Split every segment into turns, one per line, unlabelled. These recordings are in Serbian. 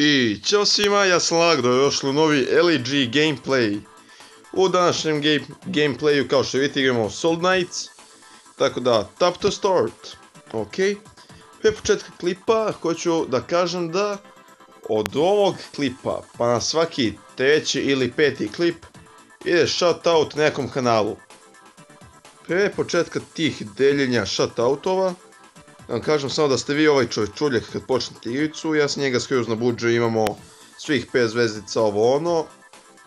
I ćao svima, ja sam Lagdo, došli u novi LEG gameplay. U današnjem gameplayu, kao što vidite, igramo Soul Knights. Tako da, tap to start. Ok. Prije početka klipa, hoću da kažem da od ovog klipa, pa na svaki treći ili peti klip, ide shoutout nekom kanalu. Prije početka tih deljenja shoutoutova, da vam kažem samo da ste vi ovaj čovječuljak kad počnete igricu, ja sam njega skroz na budžu, imamo svih 5 zvezdica, ovo ono,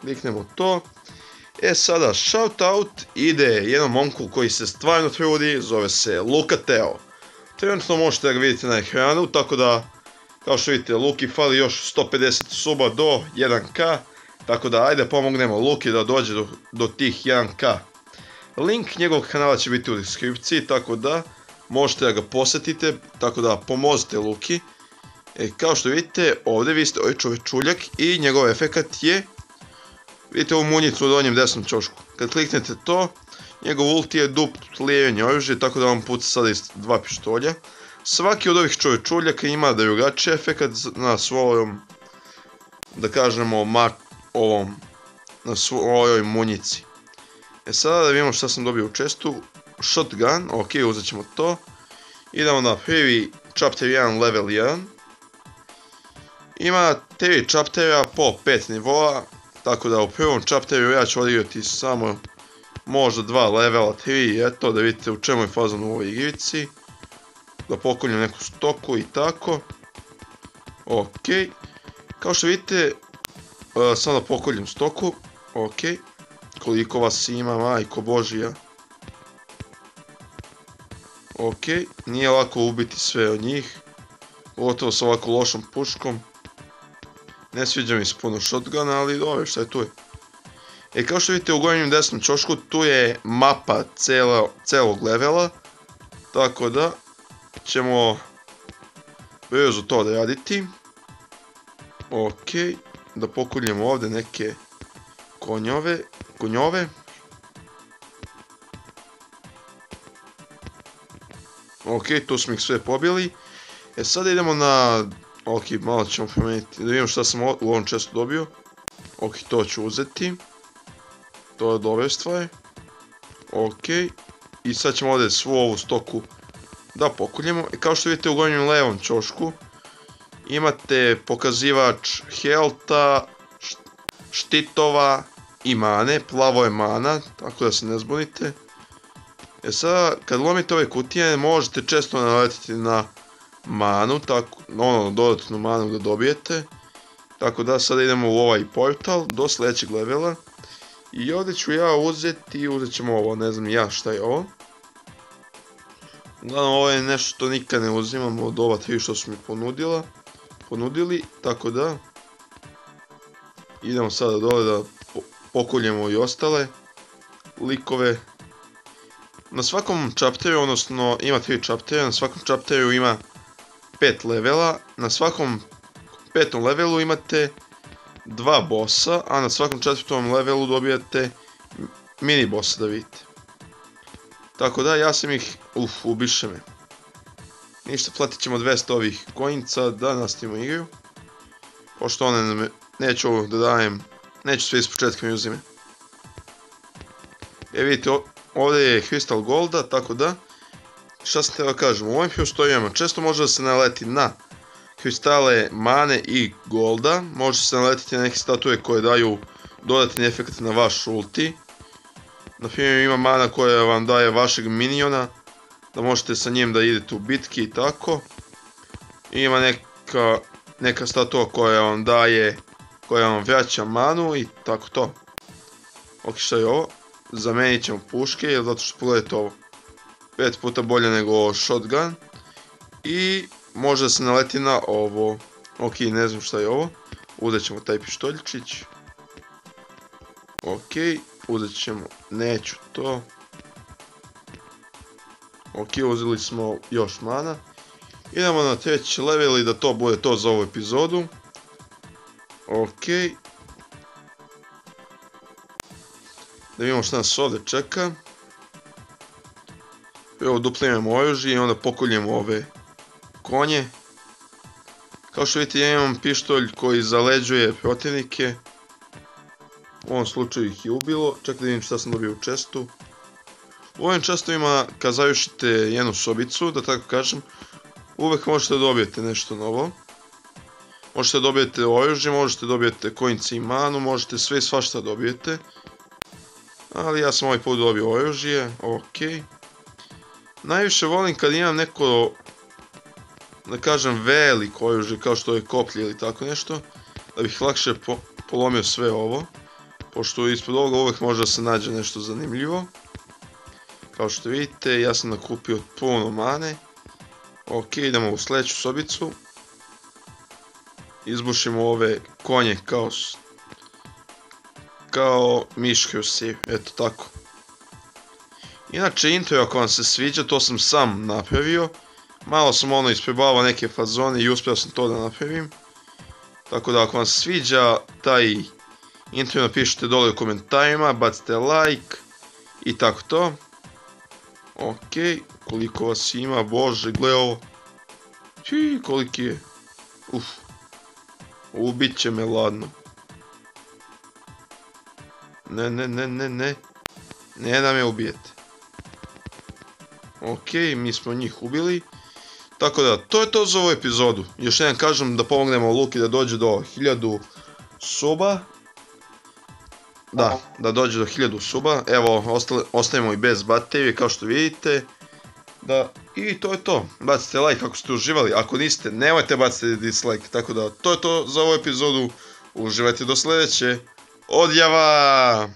kliknemo to. Sada shoutout ide jednom momku koji se stvarno trudi, zove se Luka Teo. Trenutno možete da ga vidite na ekranu, tako da, kao što vidite, Luki fali još 150 suba do 1k, tako da ajde pomognemo Luki da dođe do tih 1k. Link njegovog kanala će biti u deskripciji, tako da možete da ga posjetite, tako da pomozite Luki. Kao što vidite, ovdje vi ste ovaj čovječuljak i njegov efekat je, vidite ovu munjicu u donjem desnom ćošku. Kad kliknete to, njegov ulti je dupliranje oružje, tako da vam puca sada iz 2 pištolja. Svaki od ovih čovječuljaka ima drugačiji efekat na svojom, da kažemo, na svojoj munjici. Sada da vidimo šta sam dobio u čestu. Shotgun, ok, uzet ćemo to. Idemo na prvi chapter 1, level 1. Ima 3 chaptera po 5 nivoa, tako da u prvom chapteru ja ću odigrati samo možda 2 levela, 3, eto, da vidite u čemu je fazon u ovoj igrici. Da pokoljem neku stoku i tako. Ok, kao što vidite, samo da pokoljem stoku, ok. Koliko vas ima, majko božija. Ok, nije lako ubiti sve od njih, pogotovo sa ovako lošom puškom. Ne sviđa mi se puno shotguna, ali dobro, šta je tu je. Kao što vidite u gornjem desnom ćošku, tu je mapa celog levela, tako da ćemo brzo to odraditi. Ok, da pokoljemo ovdje neke konjove. Ok, tu smo ih sve pobili. Sada idemo na... Ok, malo ćemo promijeniti, da vidimo šta sam u ovom čestu dobio. Ok, to ću uzeti. To je dobra stvar. Ok, i sad ćemo ovdje svu ovu stoku da pokoljemo. Kao što vidite u gornjem levom ćošku, imate pokazivač healtha, štitova i mane. Plavo je mana, tako da se ne zbunite. Sada, kad lomite ove kutije, možete često naletiti na manu, dodatnu manu da dobijete. Tako da, sada idemo u ovaj portal, do sljedećeg levela. I ovdje ću ja uzet ćemo ovo, ne znam ja šta je ovo. Uglavnom, ovo je nešto što nikad ne uzimam od ova 3 što su mi ponudili, tako da idemo sada dole da pokoljemo i ostale likove. Na svakom chapteru, odnosno ima 3 chaptera, na svakom chapteru ima 5 levela, na svakom 5. levelu imate 2 bossa, a na svakom 4. levelu dobijate mini bossa, da vidite. Tako da, ja sam ih, ubiše me. Ništa, platit ćemo 200 ovih coinca da nastavimo igru. Pošto one neću da dajem, neću sve iz početka mi uzime. Vidite, ovdje je Crystal Golda, tako da, šta sam treba kažem, u ovim prostorijama često može da se naleti na kristale, mane i golda, može se naletiti na neke statue koje daju dodatni efekt na vaš ulti. Naprimjer, ima mana koja vam daje vašeg miniona, da možete sa njim da idete u bitki i tako. I ima neka statua koja vam daje, koja vam vraća manu i tako to. Ok, šta je ovo? Zamenit ćemo puške, jer zato što pogledajte ovo, 5 puta bolje nego shotgun. I može se naleti na ovo. Ok, ne znam šta je ovo. Uzet ćemo taj pištoljčić. Ok, uzet ćemo, neću to. Ok, uzeli smo još mana. Idemo na 3. level i da to bude to za ovu epizodu. Ok. Da vidimo šta nas ovdje čeka. Prvo dupliramo oružje i onda pokoljemo ove konje. Kao što vidite, ja imam pištolj koji zaleđuje protivnike. U ovom slučaju ih je ubilo. Čak da vidim šta sam dobio u čestu. U ovim čestovima, kad završite jednu sobicu, da tako kažem, uvek možete da dobijete nešto novo. Možete da dobijete oružje, možete da dobijete kojnice i manu, možete sve i svašta dobijete. Ali ja sam ovaj put dobio oružje, okej. Najviše volim kad imam neko, da kažem, veliko oružje, kao što je koplje ili tako nešto, da bih lakše polomio sve ovo. Pošto ispod ovoga uvek može da se nađe nešto zanimljivo. Kao što vidite, ja sam nakupio puno mane. Ok, idemo u sljedeću sobicu. Izbušimo ove konje kao miške u siv, eto tako. Inače, intro, ako vam se sviđa, to sam sam napravio. Malo sam isprobavao neke fazone i uspio sam to da napravim. Tako da, ako vam se sviđa taj intro, napišite dole u komentarima, bacite like i tako to. Ok, koliko vas ima, bože, gle ovo. Koliki je. Ubit će me ladno. Ne da me ubijete. Ok, mi smo njih ubili. Tako da, to je to za ovu epizodu. Još jedan kažem da pomognemo Luki da dođe do 1000 suba. Da dođe do 1000 suba. Evo, ostajemo i bez baterije, kao što vidite. I to je to. Bacite like ako ste uživali. Ako niste, nemojte baciti dislike. Tako da, to je to za ovu epizodu. Uživajte do sljedeće. Odjava!